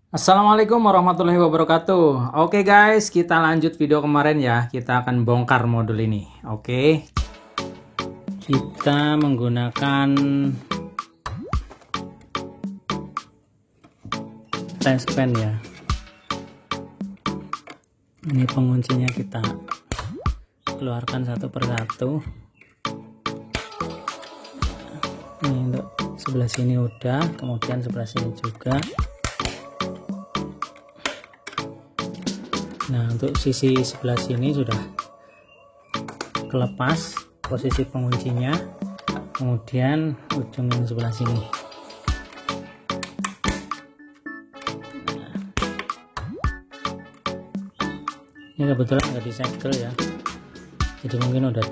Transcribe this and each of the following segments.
Assalamualaikum warahmatullahi wabarakatuh. Oke guys, kita lanjut video kemarin ya. Kita akan bongkar modul ini. Oke. Kita menggunakan test pen ya. Ini penguncinya kita keluarkan satu persatu. Ini untuk sebelah sini udah, kemudian sebelah sini juga. Nah, untuk sisi sebelah sini sudah kelepas posisi penguncinya, kemudian ujung yang sebelah sini. Nah, ini kebetulan nggak disegel ya, jadi mungkin udah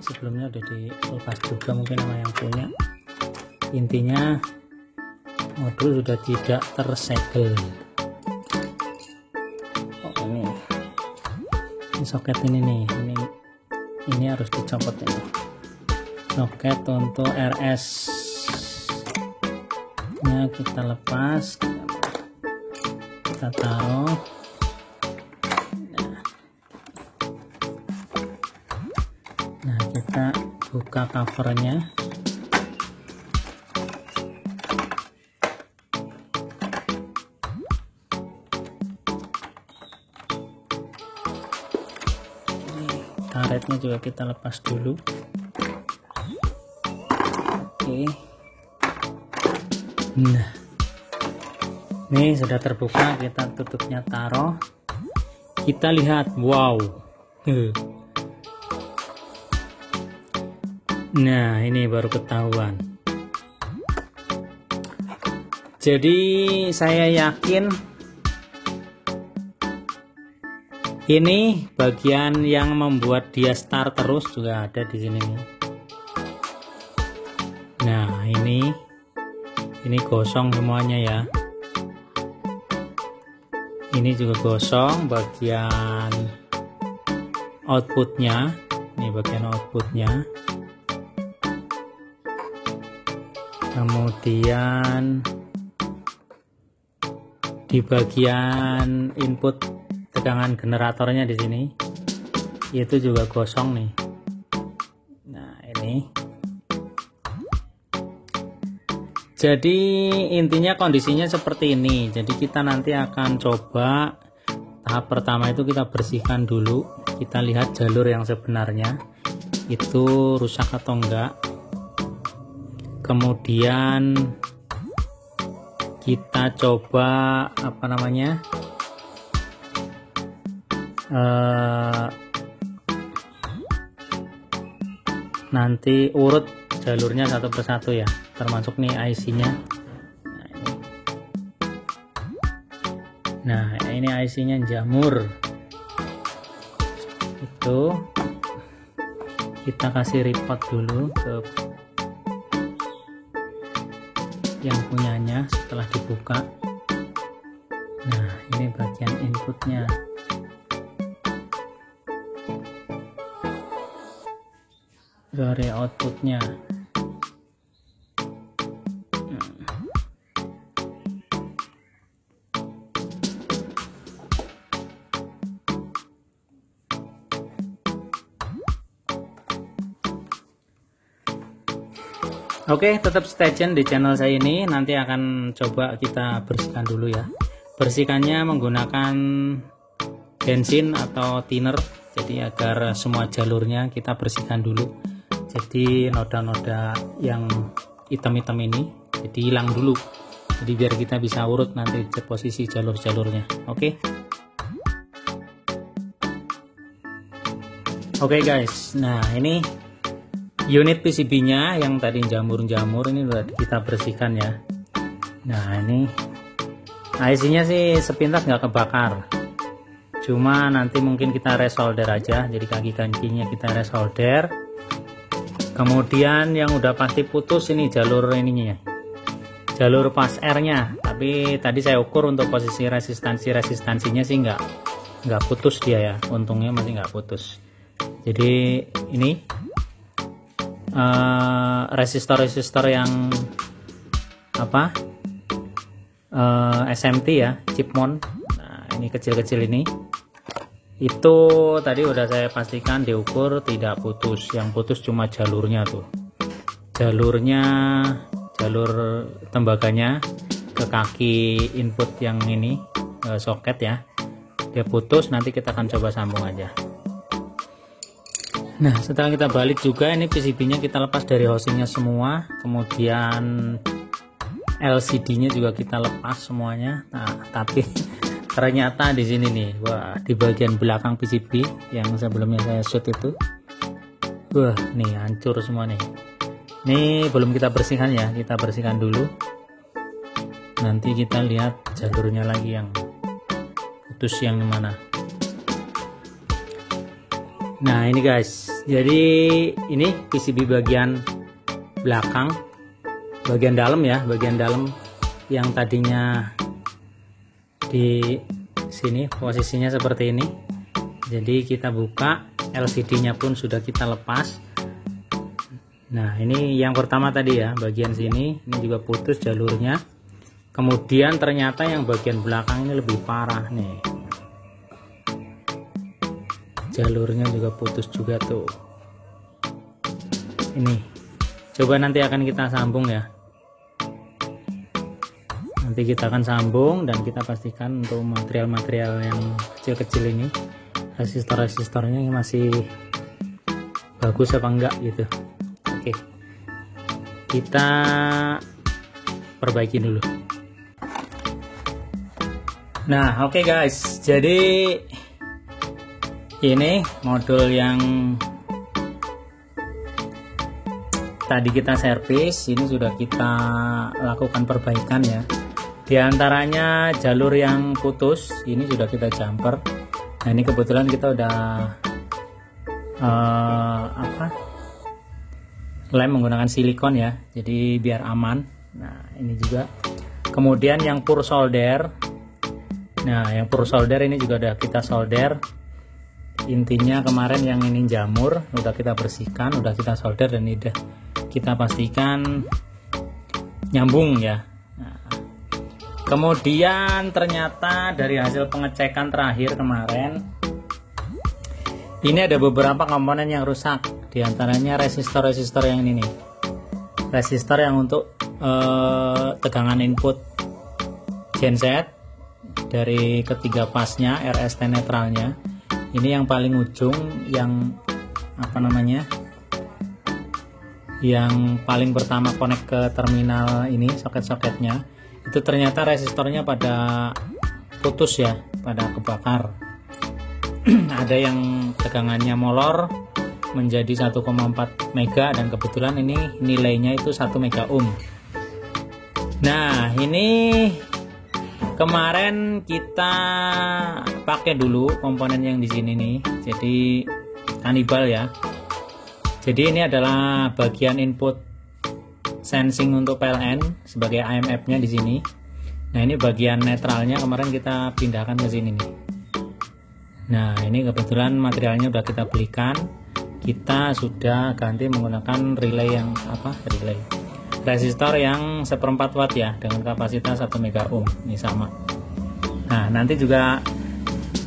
sebelumnya udah dilepas juga mungkin sama yang punya. Intinya modul sudah tidak tersegel. Ini soket ini nih, ini harus dicopot ini. Soket untuk RS nya kita lepas, kita taruh. Nah, kita buka covernya. Karetnya juga kita lepas dulu. Oke. Nah, ini sudah terbuka, kita tutupnya taruh. Kita lihat, wow. Nah, ini baru ketahuan. Jadi saya yakin ini bagian yang membuat dia start terus juga ada di sini. Nah, ini gosong semuanya ya. Ini juga gosong bagian outputnya. Ini bagian outputnya. Kemudian di bagian input tegangan generatornya di sini itu juga gosong nih. Nah, ini jadi intinya kondisinya seperti ini. Jadi kita nanti akan coba tahap pertama itu kita bersihkan dulu, kita lihat jalur yang sebenarnya itu rusak atau enggak. Kemudian kita coba nanti urut jalurnya satu persatu ya, termasuk nih IC-nya. Nah, ini IC-nya jamur. Itu kita kasih report dulu ke yang punyanya setelah dibuka. Nah, ini bagian inputnya. Dari outputnya. Oke, tetap stay tune di channel saya ini. Nanti akan coba kita bersihkan dulu ya. Bersihkannya menggunakan bensin atau thinner, jadi agar semua jalurnya kita bersihkan dulu. Jadi noda-noda yang hitam-hitam ini jadi hilang dulu. Jadi biar kita bisa urut nanti posisi jalur-jalurnya. Oke. Oke guys. Nah, ini unit PCB-nya yang tadi jamur-jamur ini udah kita bersihkan ya. Nah, ini IC-nya sih sepintas nggak kebakar. Cuma nanti mungkin kita resolder aja. Jadi kaki-kakinya kita resolder. Kemudian yang udah pasti putus ini jalur ininya, jalur pas R-nya. Tapi tadi saya ukur untuk posisi resistansinya sih nggak putus dia ya. Untungnya masih nggak putus. Jadi ini resistor yang SMT ya, chip mount. Nah, ini kecil-kecil ini. Itu tadi udah saya pastikan diukur tidak putus. Yang putus cuma jalurnya tuh. Jalur tembaganya ke kaki input yang ini soket ya. Dia putus, nanti kita akan coba sambung aja. Nah, setelah kita balik juga, ini PCB-nya kita lepas dari housingnya semua, kemudian LCD-nya juga kita lepas semuanya. Nah, tapi ternyata di sini nih, wah, di bagian belakang PCB yang sebelumnya saya shoot itu, wah, nih hancur semua nih. Ini belum kita bersihkan ya, kita bersihkan dulu. Nanti kita lihat jalurnya lagi yang putus yang mana. Nah, ini guys, jadi ini PCB bagian belakang, bagian dalam ya, bagian dalam yang tadinya di sini posisinya seperti ini. Jadi kita buka, LCD-nya pun sudah kita lepas. Nah, ini yang pertama tadi ya, bagian sini ini juga putus jalurnya. Kemudian ternyata yang bagian belakang ini lebih parah nih, jalurnya juga putus juga tuh. Ini coba nanti akan kita sambung ya, nanti kita akan sambung dan kita pastikan untuk material-material yang kecil-kecil ini, resistor-resistornya masih bagus apa enggak gitu. Oke, kita perbaiki dulu. Nah, oke guys, jadi ini modul yang tadi kita servis, ini sudah kita lakukan perbaikan ya. Di antaranya jalur yang putus, ini sudah kita jumper. Nah, ini kebetulan kita udah lem menggunakan silikon ya, jadi biar aman. Nah, ini juga. Kemudian yang pure solder. Nah, yang pure solder ini juga udah kita solder. Intinya kemarin yang ini jamur udah kita bersihkan, udah kita solder dan udah kita pastikan nyambung ya. Nah, kemudian ternyata dari hasil pengecekan terakhir kemarin, ini ada beberapa komponen yang rusak. Di antaranya resistor-resistor yang ini nih, resistor yang untuk tegangan input genset dari ketiga pasnya, RST netralnya. Ini yang paling ujung, yang apa namanya, yang paling pertama connect ke terminal ini, soket-soketnya itu ternyata resistornya pada putus ya, pada kebakar. Ada yang tegangannya molor menjadi 1,4 mega dan kebetulan ini nilainya itu 1 mega ohm. Nah, ini kemarin kita pakai dulu komponen yang di sini nih, jadi kanibal ya. Jadi ini adalah bagian input sensing untuk PLN sebagai IMF-nya di sini. Nah, ini bagian netralnya kemarin kita pindahkan ke sini nih. Nah, ini kebetulan materialnya udah kita belikan. Kita sudah ganti menggunakan relay yang resistor yang 1/4 watt ya, dengan kapasitas 1 mega ohm. Ini sama. Nah, nanti juga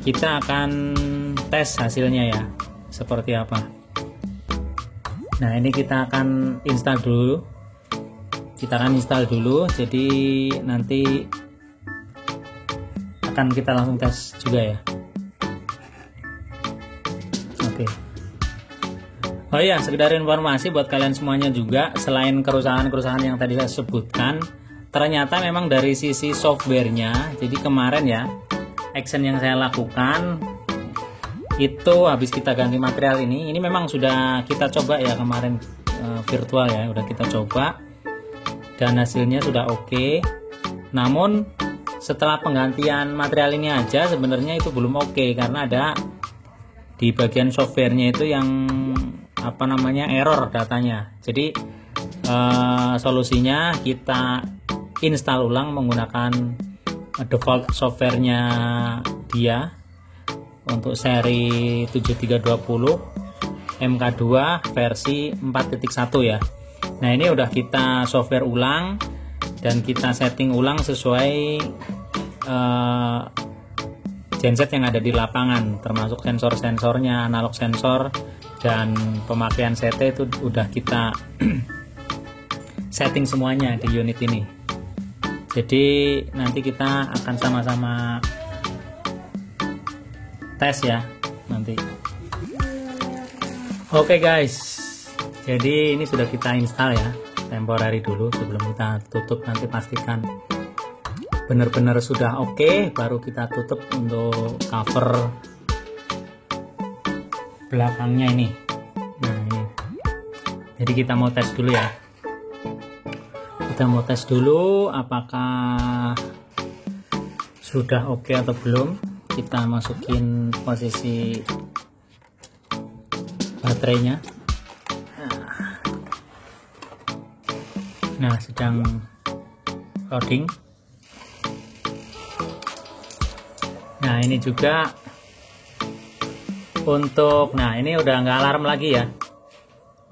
kita akan tes hasilnya ya, seperti apa. Nah, ini kita akan install dulu. Jadi nanti akan kita langsung tes juga ya. Oke. Oh iya, sekedar informasi buat kalian semuanya juga, selain kerusakan-kerusakan yang tadi saya sebutkan, ternyata memang dari sisi softwarenya, jadi kemarin ya, action yang saya lakukan itu habis kita ganti material ini memang sudah kita coba ya kemarin virtual ya, udah kita coba dan hasilnya sudah oke. Namun setelah penggantian material ini aja sebenarnya itu belum oke, karena ada di bagian softwarenya itu yang error datanya. Jadi solusinya kita install ulang menggunakan default softwarenya dia untuk seri 7320 MK2 versi 4.1 ya. Nah, ini udah kita software ulang dan kita setting ulang sesuai genset yang ada di lapangan, termasuk sensor-sensornya, analog sensor dan pemakaian CT itu udah kita setting semuanya di unit ini. Jadi nanti kita akan sama-sama tes ya nanti. Oke guys, jadi ini sudah kita install ya, temporary dulu sebelum kita tutup. Nanti pastikan benar-benar sudah oke, baru kita tutup untuk cover belakangnya ini. Nah ini, jadi kita mau tes dulu ya, kita mau tes dulu apakah sudah oke atau belum. Kita masukin posisi baterainya. Nah sedang loading. Nah ini juga untuk, nah ini udah nggak alarm lagi ya,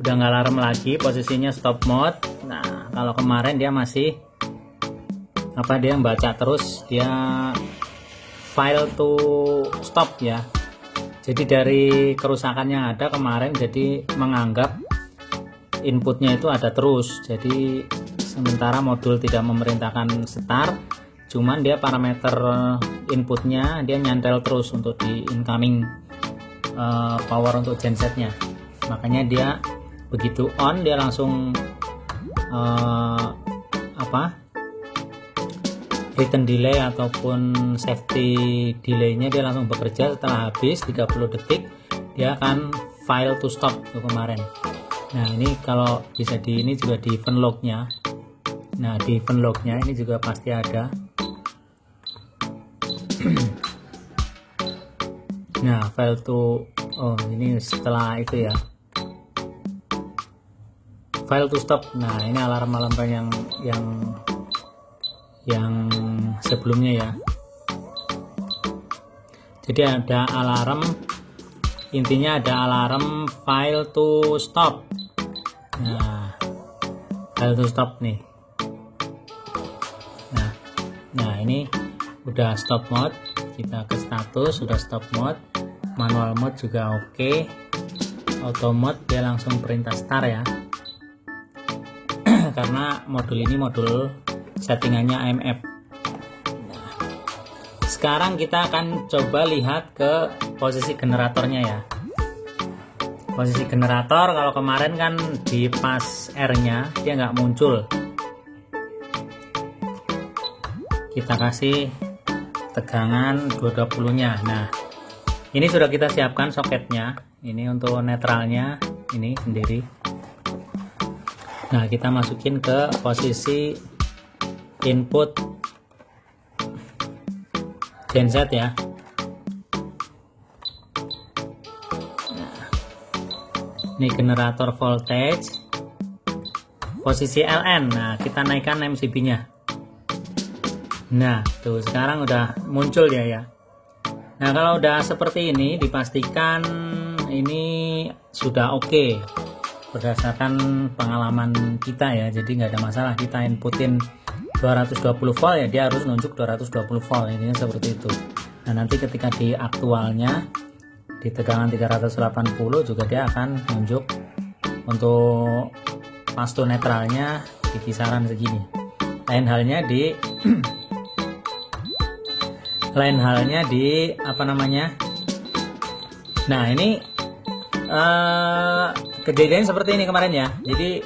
udah nggak alarm lagi, posisinya stop mode. Nah kalau kemarin dia masih dia baca terus, dia file to stop ya. Jadi dari kerusakan yang ada kemarin, jadi menganggap inputnya itu ada terus. Jadi sementara modul tidak memerintahkan start, cuman dia parameter inputnya dia nyantel terus untuk di incoming power untuk gensetnya. Makanya dia begitu on dia langsung return delay ataupun safety delaynya dia langsung bekerja. Setelah habis 30 detik dia akan file to stop untuk kemarin. Nah ini kalau bisa di ini juga di event lognya. Nah di event lognya ini juga pasti ada. Nah file to, oh ini setelah itu ya, file to stop. Nah ini alarm-alarm yang sebelumnya ya. Jadi ada alarm, intinya ada alarm file to stop. Nah file to stop nih. Nah ini udah stop mode, kita ke status sudah stop mode. Manual mode juga oke. Auto mode dia langsung perintah start ya. Karena modul ini modul settingannya AMF. Nah, sekarang kita akan coba lihat ke posisi generatornya ya. Posisi generator kalau kemarin kan di pas R-nya dia nggak muncul. Kita kasih tegangan 220-nya. Nah ini sudah kita siapkan soketnya, ini untuk netralnya ini sendiri. Nah kita masukin ke posisi input genset ya. Nah, ini generator voltage posisi LN. Nah kita naikkan MCB nya. Nah tuh sekarang udah muncul ya. Nah kalau udah seperti ini dipastikan ini sudah oke berdasarkan pengalaman kita ya. Jadi nggak ada masalah, kita inputin 220 volt ya dia harus nunjuk 220 volt, intinya seperti itu. Nah nanti ketika di aktualnya di tegangan 380 juga dia akan nunjuk untuk pastu netralnya di kisaran segini. Lain halnya di nah ini kejadian seperti ini kemarin ya. Jadi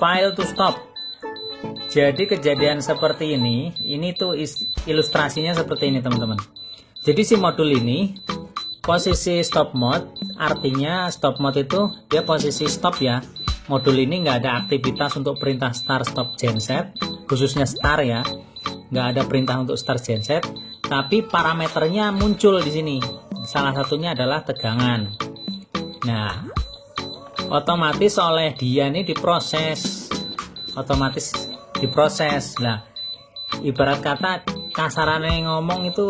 file to stop. Jadi kejadian seperti ini tuh ilustrasinya seperti ini teman-teman. Jadi si modul ini posisi stop mode, artinya stop mode itu dia posisi stop ya. Modul ini nggak ada aktivitas untuk perintah start stop genset, khususnya start ya. Nggak ada perintah untuk start genset, tapi parameternya muncul di sini. Salah satunya adalah tegangan. Nah, otomatis oleh dia ini diproses, Nah, ibarat kata kasarannya ngomong itu,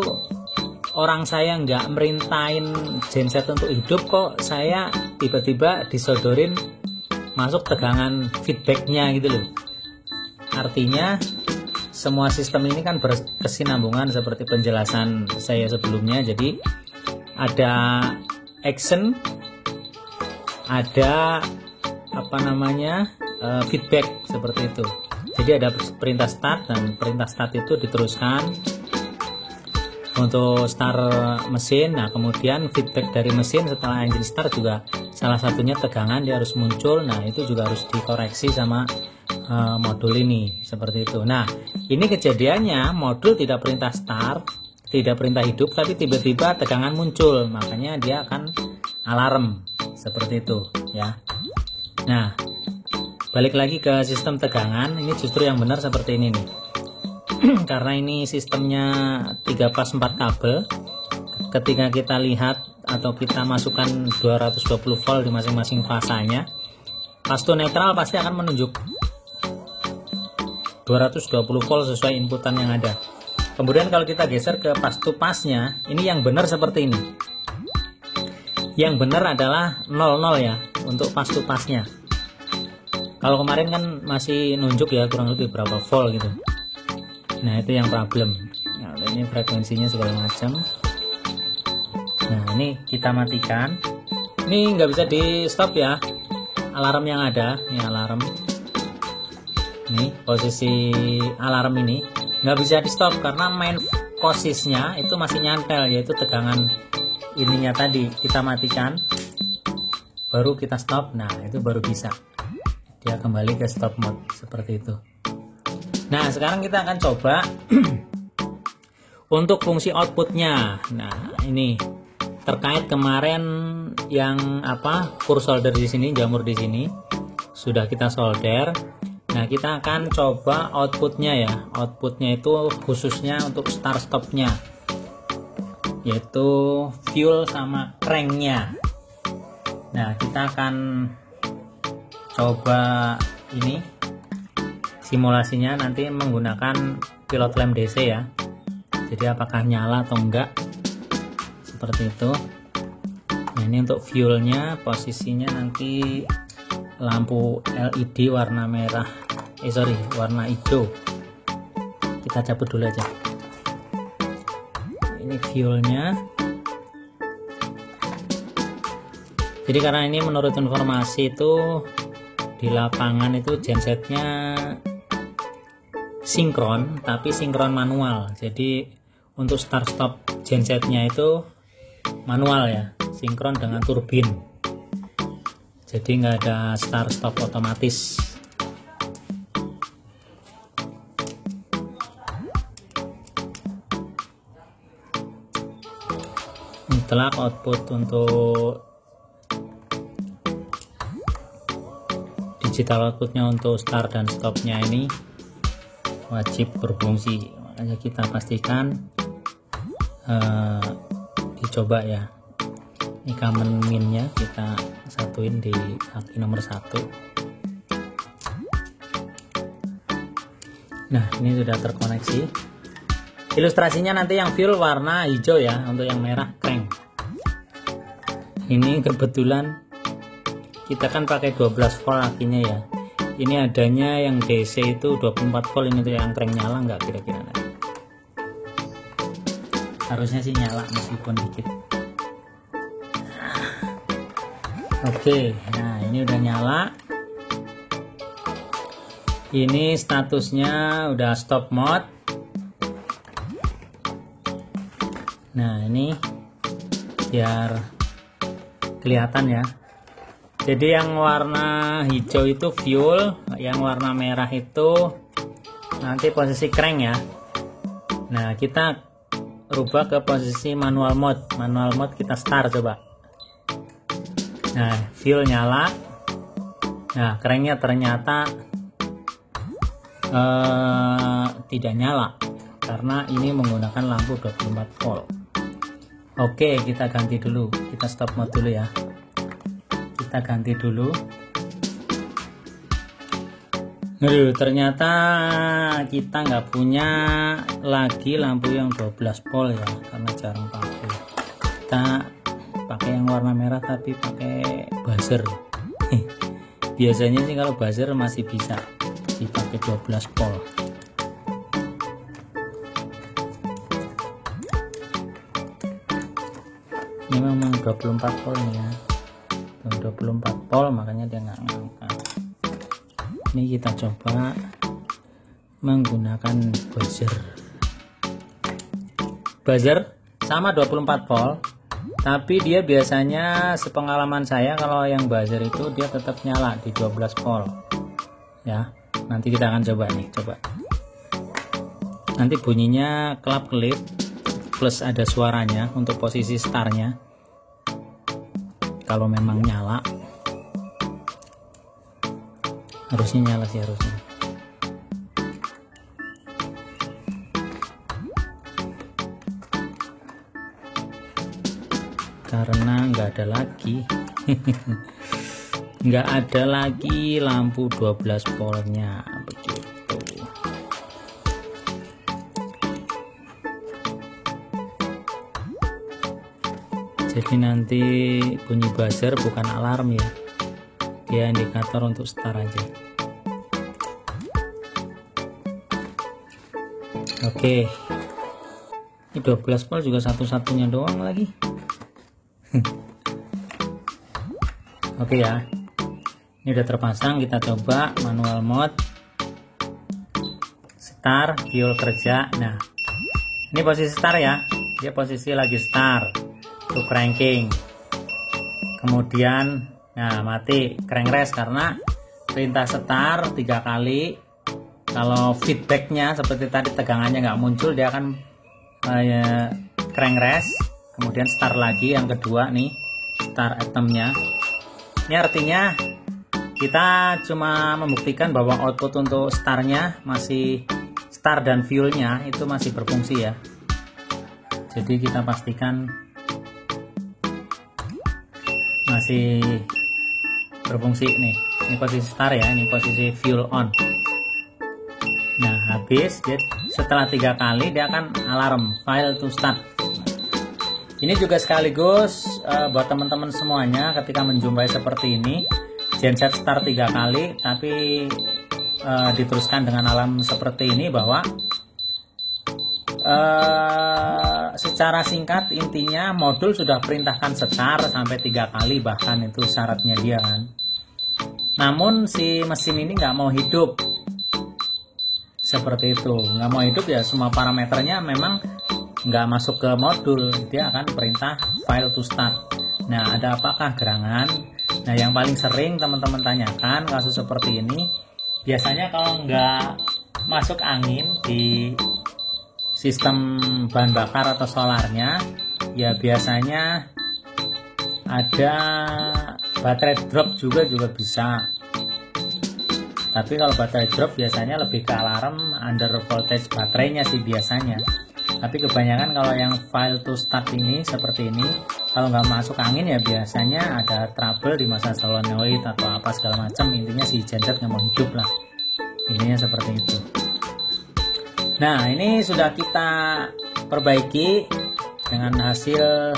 orang saya nggak merintahin genset untuk hidup kok saya tiba-tiba disodorin masuk tegangan feedbacknya gitu loh. Artinya semua sistem ini kan berkesinambungan seperti penjelasan saya sebelumnya. Jadi ada action, ada feedback seperti itu. Jadi ada perintah start, dan perintah start itu diteruskan untuk start mesin. Nah kemudian feedback dari mesin setelah engine start juga salah satunya tegangan dia harus muncul. Nah itu juga harus dikoreksi sama modul ini seperti itu. Nah ini kejadiannya modul tidak perintah start, tidak perintah hidup, tapi tiba-tiba tegangan muncul, makanya dia akan alarm seperti itu ya. Nah balik lagi ke sistem tegangan, ini justru yang benar seperti ini nih. Karena ini sistemnya 3 pas 4 kabel, ketika kita lihat atau kita masukkan 220 volt di masing-masing fasanya, pas to netral pasti akan menunjuk 220 volt sesuai inputan yang ada. Kemudian kalau kita geser ke pas to pasnya, ini yang benar seperti ini. Yang benar adalah 00 ya untuk pas to pasnya. Kalau kemarin kan masih nunjuk ya kurang lebih berapa volt gitu. Nah itu yang problem. Nah, ini frekuensinya segala macam. Nah ini kita matikan. Ini nggak bisa di stop ya, alarm yang ada. Ini alarm. Ini posisi alarm ini nggak bisa di stop karena main posisinya itu masih nyantel, yaitu tegangan ininya tadi. Kita matikan, baru kita stop. Nah itu baru bisa dia kembali ke stop mode seperti itu. Nah sekarang kita akan coba untuk fungsi outputnya. Nah ini terkait kemarin yang kur solder di sini, jamur di sini sudah kita solder. Nah kita akan coba outputnya ya. Outputnya itu khususnya untuk start stopnya, yaitu fuel sama cranknya. Nah kita akan coba ini simulasinya nanti menggunakan pilot lamp DC ya. Jadi apakah nyala atau enggak seperti itu. Nah ini untuk fuelnya, posisinya nanti lampu LED warna merah, warna hijau. Kita cabut dulu aja. Ini fuelnya. Jadi karena ini menurut informasi itu di lapangan itu gensetnya sinkron, tapi sinkron manual. Jadi untuk start stop gensetnya itu manual ya, sinkron dengan turbin. Jadi nggak ada start stop otomatis. Mutlak output untuk digital outputnya untuk start dan stopnya ini wajib berfungsi, makanya kita pastikan dicoba ya. Ini common minnya kita satuin di kaki nomor 1. Nah ini sudah terkoneksi. Ilustrasinya nanti yang fuel warna hijau ya, untuk yang merah crank. Ini kebetulan kita kan pakai 12 volt akinya ya. Ini adanya yang DC itu 24 volt. Ini tuh yang crank nyala nggak kira-kira nanti? Harusnya sih nyala meskipun dikit. Oke, nah ini udah nyala. Ini statusnya udah stop mode. Nah ini biar kelihatan ya. Jadi yang warna hijau itu fuel, yang warna merah itu nanti posisi crank ya. Nah kita rubah ke posisi manual mode. Manual mode kita start coba. Nah fuel nyala. Nah cranknya ternyata tidak nyala karena ini menggunakan lampu 24 volt. Oke kita ganti dulu, kita stop mode dulu ya. Kita ganti dulu. Ternyata kita nggak punya lagi lampu yang 12 volt ya, karena jarang pakai. Kita pakai yang warna merah tapi pakai buzzer. Biasanya sih kalau buzzer masih bisa dipakai 12 volt. Ini memang 24 volt nih ya, 24 volt, makanya dia nggak ngangkat. Ini kita coba menggunakan buzzer sama 24 volt, tapi dia biasanya, sepengalaman saya, kalau yang buzzer itu dia tetap nyala di 12 volt ya. Nanti kita akan coba nih, nanti bunyinya kelap-kelip plus ada suaranya untuk posisi startnya kalau memang nyala. Harusnya nyala sih, harusnya. Karena nggak ada lagi nggak ada lagi lampu 12 voltnya begitu. Jadi nanti bunyi buzzer bukan alarm ya, dia indikator untuk start aja. Oke, ini 12 volt juga satu-satunya doang lagi. Oke ya, ini udah terpasang. Kita coba manual mode, start, fuel kerja. Nah, ini posisi start ya, dia posisi lagi start, tuh cranking. Kemudian nah mati, crank rest karena perintah start 3 kali. Kalau feedbacknya seperti tadi tegangannya nggak muncul, dia akan crank rest, kemudian start lagi yang kedua nih, start atomnya. Ini artinya kita cuma membuktikan bahwa output untuk startnya masih, start dan fuelnya itu masih berfungsi ya. Jadi kita pastikan masih berfungsi nih. Ini posisi start ya, ini posisi fuel on. Nah habis, setelah 3 kali dia akan alarm file to start. Ini juga sekaligus buat teman-teman semuanya, ketika menjumpai seperti ini, genset start 3 kali tapi diteruskan dengan alarm seperti ini, bahwa secara singkat intinya modul sudah perintahkan start sampai 3 kali, bahkan itu syaratnya dia kan. Namun si mesin ini nggak mau hidup seperti itu, nggak mau hidup ya, semua parameternya memang nggak masuk ke modul, dia akan perintah file to start. Nah ada apakah gerangan? Nah yang paling sering teman-teman tanyakan kasus seperti ini, biasanya kalau nggak masuk angin di sistem bahan bakar atau solarnya, ya biasanya ada baterai drop juga bisa. Tapi kalau baterai drop biasanya lebih ke alarm under voltage baterainya sih biasanya. Tapi kebanyakan kalau yang file to start ini seperti ini, kalau nggak masuk angin ya biasanya ada trouble di masa solenoid atau apa segala macam. Intinya si genset nggak mau hidup lah, intinya seperti itu. Nah ini sudah kita perbaiki dengan hasil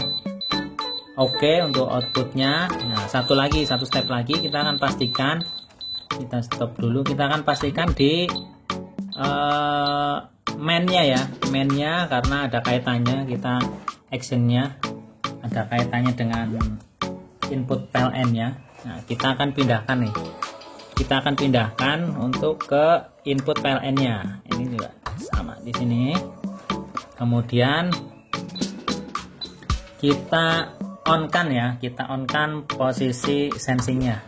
oke untuk outputnya. Nah satu step lagi kita akan pastikan, kita stop dulu, kita akan pastikan di mainnya ya, mainnya karena ada kaitannya, kita actionnya ada kaitannya dengan input PLN nya. Nah kita akan pindahkan nih, kita akan pindahkan untuk ke input PLN nya. Ini juga sama di sini. Kemudian kita on kan ya, kita on kan posisi sensingnya.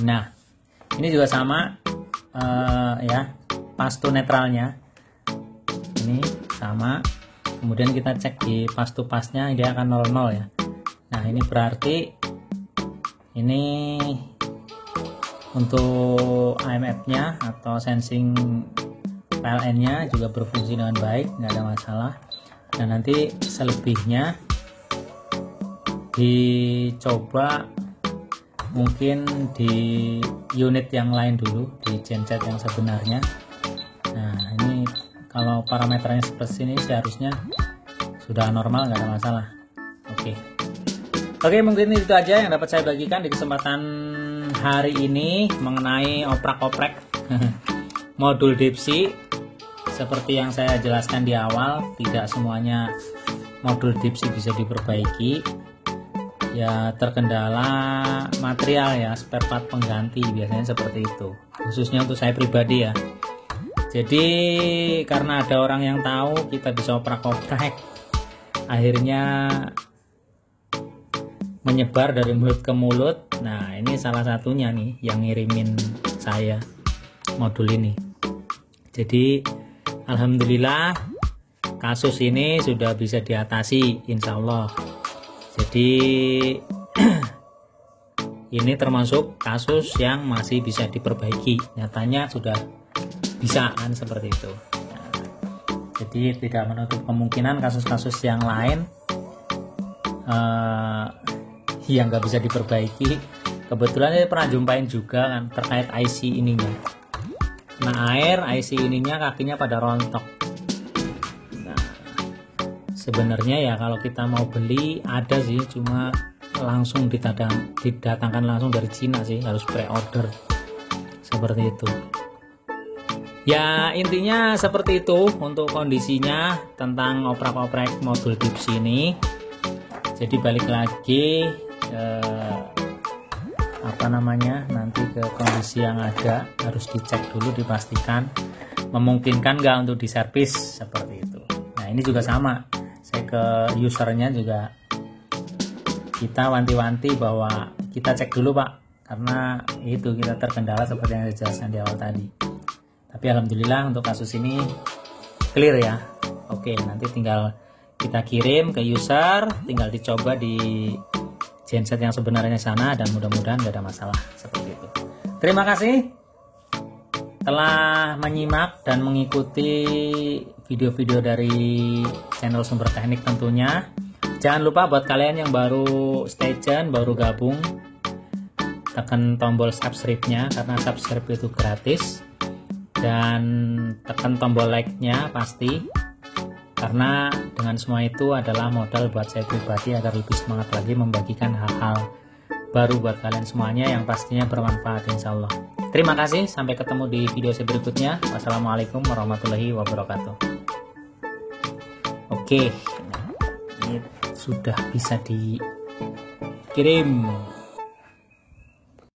Nah ini juga sama ya, pas to netralnya ini sama. Kemudian kita cek di pas to pasnya, dia akan 00 ya. Nah ini berarti ini untuk AMF nya atau sensing PLN nya juga berfungsi dengan baik, nggak ada masalah. Dan nanti selebihnya dicoba mungkin di unit yang lain dulu, di genset yang sebenarnya. Nah ini kalau parameternya seperti ini seharusnya sudah normal, nggak ada masalah. Oke, mungkin itu aja yang dapat saya bagikan di kesempatan hari ini mengenai oprak-oprek modul Deepsi seperti yang saya jelaskan di awal, tidak semuanya modul Dipsy bisa diperbaiki. Ya terkendala material ya, spare part pengganti biasanya seperti itu. Khususnya untuk saya pribadi ya. Jadi karena ada orang yang tahu kita bisa oprak-oprak, akhirnya menyebar dari mulut ke mulut. Nah ini salah satunya nih yang ngirimin saya modul ini. Jadi alhamdulillah kasus ini sudah bisa diatasi insya Allah. Jadi ini termasuk kasus yang masih bisa diperbaiki, nyatanya sudah bisa kan seperti itu. Nah, jadi tidak menutup kemungkinan kasus-kasus yang lain yang nggak bisa diperbaiki. Kebetulan saya pernah jumpain juga kan terkait IC ininya. Nah air IC ininya kakinya pada rontok. Nah sebenarnya ya kalau kita mau beli ada sih, cuma langsung didatangkan langsung dari Cina sih, harus pre-order seperti itu. Ya intinya seperti itu untuk kondisinya tentang oprak-oprak modul Dipsy ini. Jadi balik lagi nanti ke kondisi yang ada, harus dicek dulu, dipastikan memungkinkan nggak untuk diservis seperti itu. Nah ini juga sama, saya ke usernya juga kita wanti-wanti bahwa kita cek dulu Pak, karena itu kita terkendala seperti yang saya jelaskan di awal tadi. Tapi alhamdulillah untuk kasus ini clear ya. Oke, nanti tinggal kita kirim ke user, tinggal dicoba di genset yang sebenarnya sana, dan mudah-mudahan gak ada masalah seperti itu. Terima kasih telah menyimak dan mengikuti video-video dari channel Sumber Teknik tentunya. Jangan lupa buat kalian yang baru stay tune, baru gabung, tekan tombol subscribe-nya karena subscribe itu gratis, dan tekan tombol like-nya pasti, karena dengan semua itu adalah modal buat saya pribadi agar lebih semangat lagi membagikan hal-hal baru buat kalian semuanya yang pastinya bermanfaat insya Allah. Terima kasih, sampai ketemu di video saya berikutnya. Wassalamualaikum warahmatullahi wabarakatuh. Oke, ini sudah bisa dikirim.